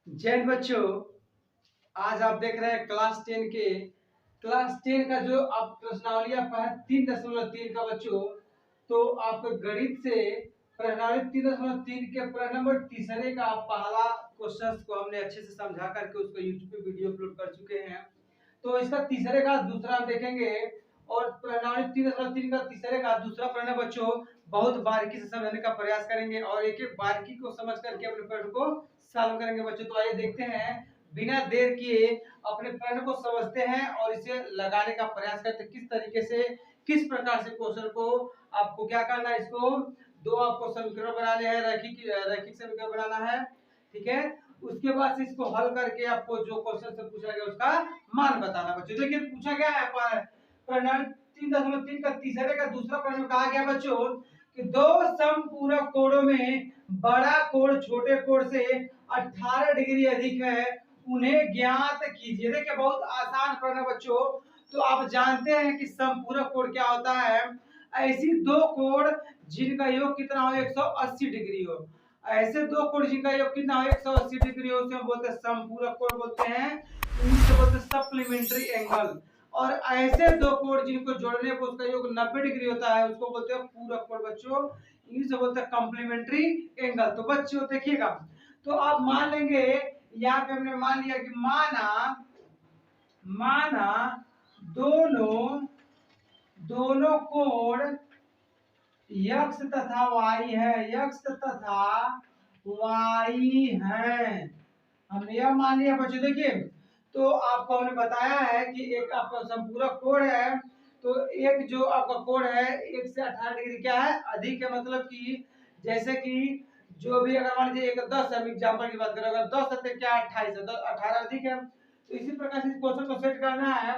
जय हिंद बच्चों। आज आप देख रहे हैं क्लास 10 का जो आप प्रश्नावली आपका है 3.3 का बच्चों। तो आप गणित से प्रश्नावली 3.3 के प्रश्न नंबर तीसरे का पहला क्वेश्चन को हमने अच्छे से समझा करके उसको यूट्यूब पे वीडियो अपलोड कर चुके हैं। तो इसका तीसरे का दूसरा हम देखेंगे और प्रणाली 3.3 का तीसरे का दूसरा प्रश्न बच्चों बहुत बारीकी से समझने का प्रयास करेंगे और एक एक बारीकी को समझ करके अपने प्रश्न को सॉल्व करेंगे बच्चों। तो आइए देखते हैं बिना देर किए अपने प्रश्न को समझते हैं और इसे लगाने का प्रयास करते हैं किस तरीके से किस प्रकार से क्वेश्चन को आपको क्या करना है। इसको दो आपको समीकरण बनाने हैं, रैखिक समीकरण बनाना है, ठीक है। उसके बाद से इसको हल करके आपको जो क्वेश्चन से पूछा गया उसका मान बताना बच्चों। देखिए पूछा गया है प्रश्न 3.3 का तीसरे का दूसरा प्रश्न कहा गया बच्चों कि दो समपूरक कोणों में बड़ा कोण छोटे कोण से 18 डिग्री अधिक है, उन्हें ज्ञात कीजिए। देखिए बहुत आसान प्रश्न है बच्चों। तो आप जानते हैं कि समपूरक कोण क्या होता है। ऐसी दो कोण जिनका योग कितना हो 180 डिग्री हो, ऐसे दो कोण जिनका योग कितना हो 180 डिग्री हो उसे हम बोलते हैं समपूरक कोण बोलते हैं, इंग्लिश बोलते हैं सप्लीमेंट्री एंगल। और ऐसे दो कोण जिनको जोड़ने पर उसका योग 90 डिग्री होता है उसको बोलते हैं पूरक कोण बच्चों, इंग्लिश में बोलते हैं कॉम्प्लीमेंट्री एंगल। तो बच्चों देखिएगा, तो आप मान लेंगे यहाँ पे हमने मान लिया कि माना दोनों कोण यक्ष तथा वाई है, यक्ष तथा वाई है। हमने यह मान लिया बच्चों। देखिए तो आपको हमने बताया है कि एक आपका संपूरक कोण है, तो एक जो आपका कोण है 1 से 18 डिग्री क्या है अधिक है। मतलब कि जैसे कि जो भी अगर मान लीजिए 10 है, एग्जांपल की बात करें, अगर 10 है तो क्या 28 है, 18 अधिक है। तो इसी प्रकार से इस क्वेश्चन को सेट करना है।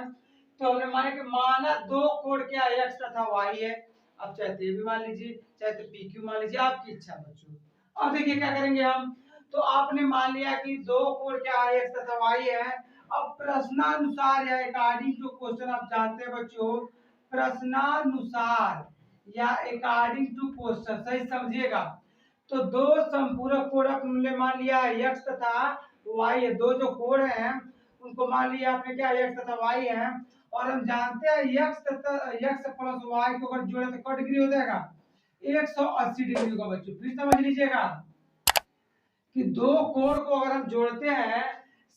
तो हमने माने कि माना दो कोण क्या है एक्स तथा वाई है। अब चाहे तो ये भी मान लीजिए चाहे तो पी क्यू मान लीजिए, आपकी इच्छा बच्चों। अब देखिए क्या करेंगे हम। तो आपने मान लिया कि दो कोण क्या है एक्स तथा वाई है। अब प्रश्नानुसार या अकॉर्डिंग टू क्वेश्चन आप जानते हैं बच्चों, प्रश्नानुसार या अकॉर्डिंग टू क्वेश्चन सही समझिएगा। तो दो संपूरक कोण हमने मान लिया है एक्स तथा वाई है, दो जो कोण हैं उनको मान लिया आपने क्या एक्स तथा वाई है। और हम जानते हैं एक्स प्लस वाई को अगर जोड़े तो कितना डिग्री हो जाएगा 180 डिग्री होगा बच्चों। फिर समझ लीजिएगा कि दो कोण को अगर हम जोड़ते हैं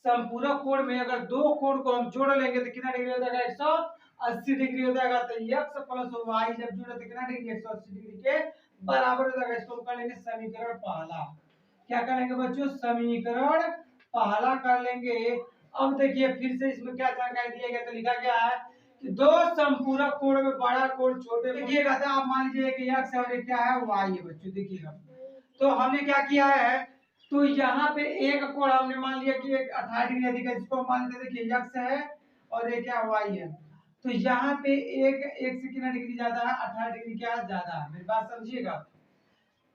संपूरक कोण में, अगर दो कोण को हम जोड़ लेंगे तो कितना डिग्री हो जाएगा 180 डिग्री हो जाएगा। तो x प्लस y जब जोड़े तो कितना डिग्री 180 डिग्री के बराबर हो जाएगा। इसको कर लेंगे समीकरण पहला। क्या कर लेंगे बच्चों, समीकरण पहला कर लेंगे। अब देखिए फिर से इसमें क्या जानकारी दिया गया, तो लिखा गया है कि दो संपूरक कोण में बड़ा कोण छोटे, देखिएगा तो आप मान लीजिए कि x और एक क्या है y है बच्चों। देखिएगा तो हमने क्या किया है, तो यहाँ पे एक कोण हमने मान लिया कि एक 18 डिग्री अधिक है, जिसको मान लेते देखिए x है और एक क्या y है। तो यहाँ पे एक से कितना डिग्री ज्यादा है 18 डिग्री क्या ज्यादा है, मेरी बात समझिएगा।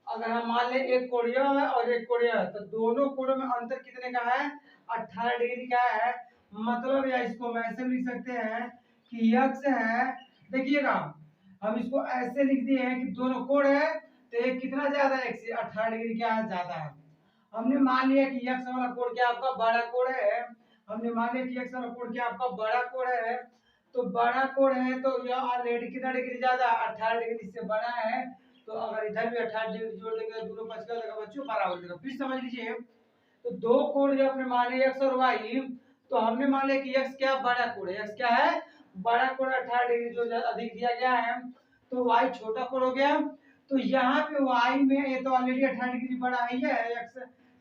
अगर हम मान ले एक कोण यह है और एक कोण यह है, तो दोनों कोणों में अंतर कितने का है 18 डिग्री का है। मतलब या इसको हम ऐसे लिख सकते हैं कि x है, देखिएगा हम इसको ऐसे लिख दिए हैं कि दोनों कोण है तो एक कितना ज्यादा है, 1 से 18 डिग्री क्या है ज्यादा है। हमने मान लिया कि x वाला कोण क्या आपका बड़ा कोण है, हमने मान लिया कि x वाला कोण क्या आपका बड़ा कोण है। तो बड़ा कोण है तो यह ऑलरेडी कितना डिग्री ज्यादा 18 डिग्री से बड़ा है। तो अगर इधर भी 18 डिग्री जोड़ देंगे तो दोनों पक्ष का लगेगा बच्चों बराबर देगा। फिर समझ लीजिए तो दो कोण जब हमने माने x और y, तो हमने मान लिया कि x क्या बड़ा कोण है, x क्या है बड़ा कोण 18 डिग्री जो अधिक दिया गया है, तो y छोटा कोण हो गया। तो यहाँ पे y में ये तो ऑलरेडी 18 डिग्री बड़ा ही है, x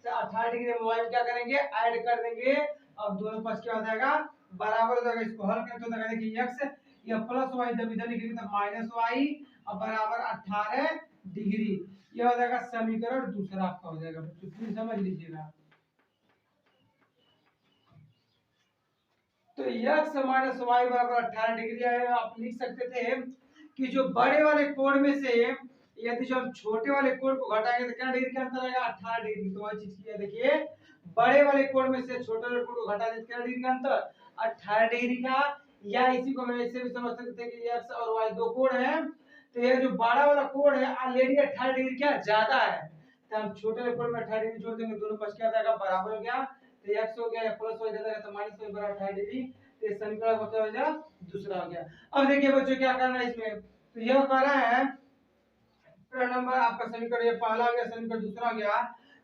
से 18 डिग्री हम y क्या करेंगे ऐड कर देंगे। अब दोनों पक्ष क्या हो जाएगा बराबर हो जाएगा। इसको हल करके हो जाएगा देखिए x या प्लस y जब इधर लिखेंगे तो माइनस y और बराबर 18 डिग्री। यह हो जाएगा समीकरण दूसरा आपका हो जाएगा बच्चों। फिर समझ लीजिएगा तो x माइनस वाई बराबर 18 डिग्री है। आप लिख सकते थे कि जो बड़े वाले कोण में से यदि जो हम छोटे वाले कोण को घटाएंगे तो क्या डिग्री का अंतर आएगा 18 डिग्री। तो वह चीज की है देखिए, बड़े वाले कोण में से छोटे वाले कोण को घटा दें क्या डिग्री का अंतर 18 डिग्री का। या इसी को हम ऐसे भी समझ सकते हैं कि x और y दो कोण है, तो ये जो बड़ा वाला कोण है ऑलरेडी 18 डिग्री क्या ज्यादा है, तो हम छोटे वाले कोण में 18 डिग्री जोड़ देंगे दोनों पक्ष क्या आ जाएगा बराबर हो गया। तो x हो गया प्लस वाई इधर तो माइनस वाई बराबर 18 डिग्री। तो ये समीकरण क्या हो गया, दूसरा हो गया। अब देखिए बच्चों क्या करना है इसमें, तो यह कह रहा है नंबर आपका समीकरण ये पहला हो गया, समीकरण दूसरा हो गया।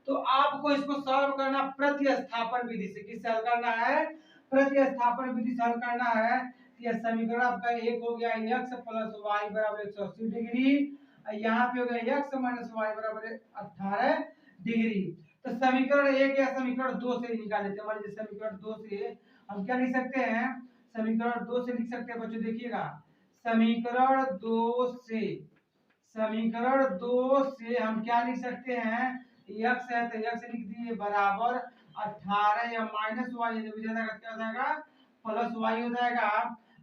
तो आपको इसको सॉल्व करना प्रतिस्थापन विधि से। किससे हल करना है, प्रतिस्थापन विधि से हल करना है। यह समीकरण आपका एक हो गया x प्लस वाई बराबर 180 डिग्री, यहाँ पे हो गया x माइनस वाई बराबर 18 डिग्री। तो समीकरण एक या समीकरण दो से निकाल लेते हैं। मान लीजिए समीकरण दो से हम क्या लिख सकते हैं, समीकरण दो से लिख सकते हैं बच्चों, देखिएगा समीकरण दो से, समीकरण दो से हम क्या लिख सकते हैं, x है तो x लिख दिए बराबर 18 या माइनस वाई जब इधर आएगा क्या हो जाएगा, प्लस वाई हो जाएगा।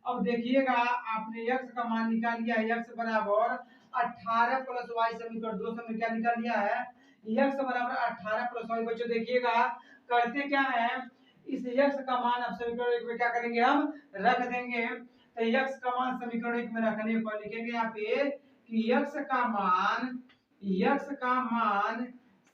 अब देखिएगा आपने x का मान निकाल लिया है, x बराबर 18 प्लस वाई, समीकरण दो से हमने क्या निकाल लिया है, x बराबर 18 प्लस वाई। बच्चों देखिएगा करते क्या है, इस x का मान अब समीकरण एक में क्या करेंगे, हम रख देंगे। तो x का मान समीकरण एक में रखने पर लिखेंगे यहाँ पे कि x का मान, x का मान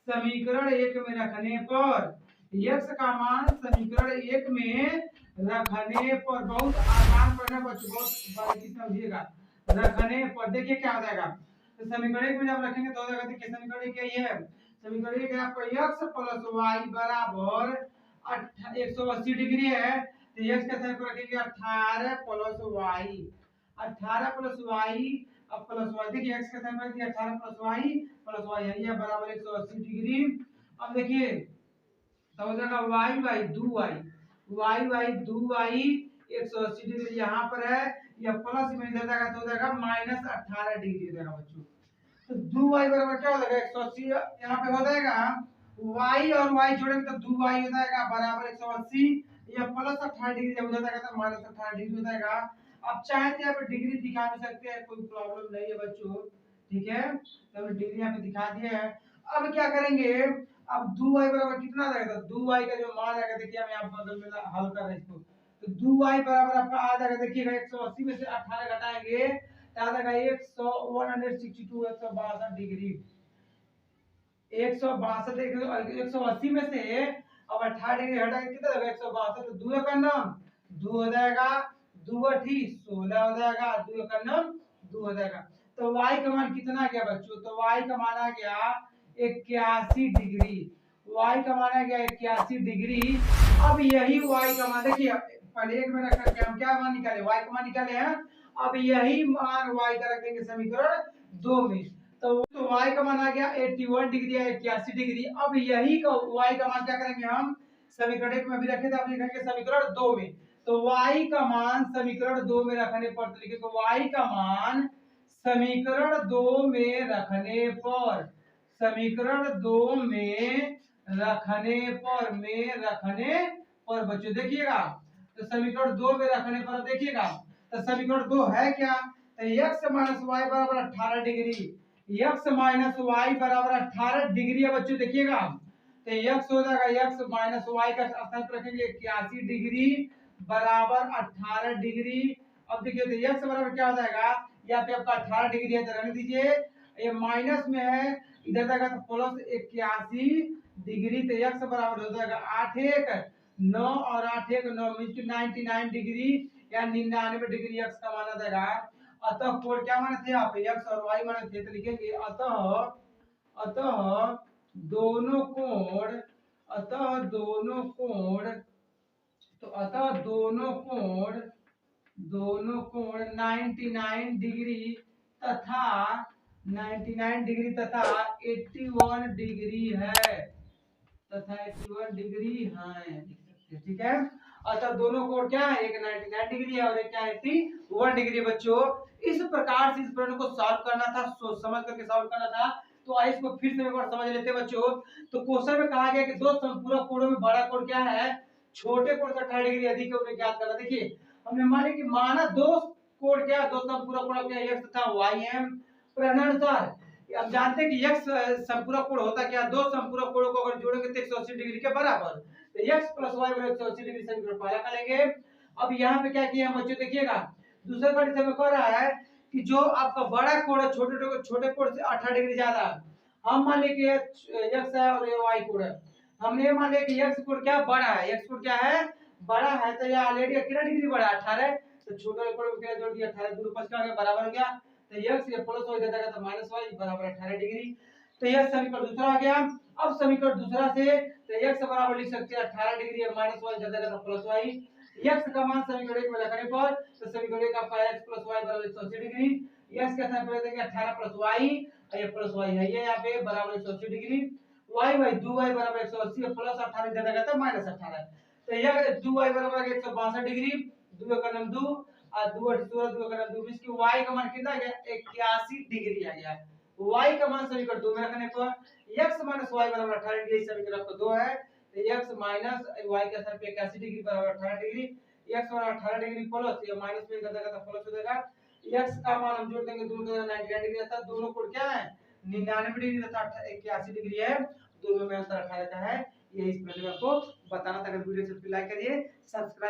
समीकरण एक में रखने पर, x का मान समीकरण एक में रखने पर, बहुत आसान पढ़ना बच्चों, बहुत बारीकी से समझिएगा, रखने पर देखिए क्या हो जाएगा। तो समीकरण एक में जब रखेंगे तो हो जाएगा, देखिए समीकरण एक यही है, समीकरण एक है आपका x प्लस वाई बराबर 180 डिग्री है। तो x का स्थान पर रखेंगे 18 प्लस वाई, 18 प्लस वाई अब प्लस वाई, देखिए x का स्थान पर दिया 18 प्लस वाई है, ये बराबर 180 डिग्री। अब देखिए तो हो जाएगा y by 2y, y by 2y 180 degree यहाँ पर है, या प्लस में इधर जाएगा तो हो जाएगा माइनस 18 डिग्री हो जाएगा बच्चों। तो 2y बराबर क्या हो जाएगा 180, यहाँ पे हो जाएगा y और y जोड़ेंगे तो 2y हो जाएगा बराबर 180, या प्लस 18 डिग्री जब हो जाएगा तो माइनस 18 डिग्री हो जाएगा। अब चाहे तो यहाँ पे डिग्री दिखा भी सकते हैं, कोई प्रॉब्लम नहीं है बच्चों, ठीक है, तो डिग्री यहाँ पे दिखा दिया है। अब क्या करेंगे, अब 2y बराबर कितना रहेगा, 2y का जो मान आएगा देखिए हम यहाँ बगल में हल कर रहे हैं इसको, तो 2y बराबर आपका आ जाएगा, देखिएगा 180 में से 18 घटाएंगे तो आ जाएगा 162 162 डिग्री, 180 में से अब 18 डिग्री हटाएंगे कितना होगा 162, तो 2 का नाम 2 हो जाएगा, 2 अठी 16 हो जाएगा, 2 का नाम 2 हो जाएगा। तो y का मान कितना आ गया बच्चों, तो y का मान आ गया 81 डिग्री, y का मान आ गया 81 डिग्री। अब यही y का मान देखिए पहले एक में रख करके हम क्या मान निकाले, y का मान निकाले हैं, अब यही मान y का रख देंगे समीकरण दो में, तो y का मान आ गया 81 डिग्री या 81 डिग्री। अब यही का y का मान क्या करेंगे हम समीकरण एक में भी रखे थे, अब लिखेंगे समीकरण दो में, तो y का मान समीकरण दो में रखने पर तो लिखेंगे y का मान समीकरण दो में रखने पर, समीकरण दो में रखने पर बच्चों देखिएगा, तो समीकरण दो में रखने पर देखिएगा, तो समीकरण दो है क्या, तो x माइनस वाई बराबर 18 डिग्री, x माइनस वाई बराबर 18 डिग्री है बच्चों देखिएगा, तो x हो जाएगा x माइनस वाई का स्थान पर रखेंगे 81 डिग्री बराबर 18 डिग्री। अब देखिए तो x बराबर क्या हो जाएगा, यहाँ पे आपका 18 डिग्री है तो रहने दीजिए, ये माइनस में है इधर जाएगा तो प्लस 81 डिग्री, तो x बराबर हो जाएगा 8 1 9 और 8 1 9 99 डिग्री या 99 डिग्री x का माना जाएगा। अतः कोण क्या माने थे आप, x और y माने थे, तो लिखेंगे अतः दोनों कोण, अतः दोनों कोण, तो अतः दोनों कोण 99 डिग्री तथा 99 डिग्री तथा 81 डिग्री है, तथा 81 डिग्री है, ठीक है। अतः दोनों कोण क्या है, एक 99 डिग्री है और एक क्या है 81 डिग्री है बच्चों। इस प्रकार से इस प्रश्न को सॉल्व करना था, सोच समझ करके सॉल्व करना था। तो आइए इसको फिर से एक बार समझ लेते हैं बच्चों। तो क्वेश्चन में कहा गया कि दो संपूरक कोणों में बड़ा कोण क्या है, छोटे कोण से 18 डिग्री अधिक है, उन्हें ज्ञात करना। देखिए हमने माने कि माना दो कोण क्या, दो संपूरक कोण क्या x तथा y है, प्रश्नानुसार अब जानते हैं कि x संपूरक कोण होता क्या, दो संपूरक कोणों को अगर जोड़ेंगे तो 180 डिग्री के बराबर, तो x प्लस y बराबर 180 डिग्री समीकरण पहला कर लेंगे। अब यहाँ पे क्या किया हम बच्चों देखिएगा, दूसरे कंडीशन में कह रहा है कि जो आपका बड़ा कोण है छोटे कोण से 18 डिग्री ज्यादा, हम मान लें कि x है और ये y कोण है, हमने मान लिया कि एक्स कोण क्या बड़ा है, एक्स कोण क्या है बड़ा है, तो ये ऑलरेडी कितना डिग्री बड़ा है 18, तो छोटा कोण को क्या जोड़ दिया 18 दूर पक्ष का बराबर हो गया, तो x ये प्लस हो जाता है तो माइनस y बराबर 18 डिग्री। तो यह समीकरण दूसरा आ गया। अब समीकरण दूसरा से तो x बराबर लिख सकते हैं 18 डिग्री और माइनस y जाता है तो प्लस y। x का मान समीकरण 1 में लगाने पर तो समीकरण 1 आपका x + y बराबर 180 डिग्री, x का स्थान पर देंगे 18 + y और ये प्लस y है, ये यहाँ पे बराबर 180 डिग्री, y 2y बराबर 180 प्लस 18 दे देगा तो माइनस 18, तो यह 2y बराबर 162 डिग्री, 2 का नाम 2 और 2 16 2 का नाम 2 20 की y का मान कितना आ गया 81 डिग्री आ गया। y का मान समीकरण 2 में रखने पर x - y बराबर 18 डिग्री, समीकरण आपका 2 है, तो x माइनस y के स्थान पे 81 डिग्री बराबर 18 डिग्री, x बराबर 18 डिग्री प्लस ये माइनस में कर देगा तो प्लस हो जाएगा, x का मान हम जोड़ देंगे दोनों का 99 डिग्री आता है, दोनों कोण क्या है 99 डिग्री तथा 81 डिग्री है, दोनों में अंतर 18 का है। ये इस प्रकार आपको बताना था। अगर वीडियो अच्छी लाइक करिए, सब्सक्राइब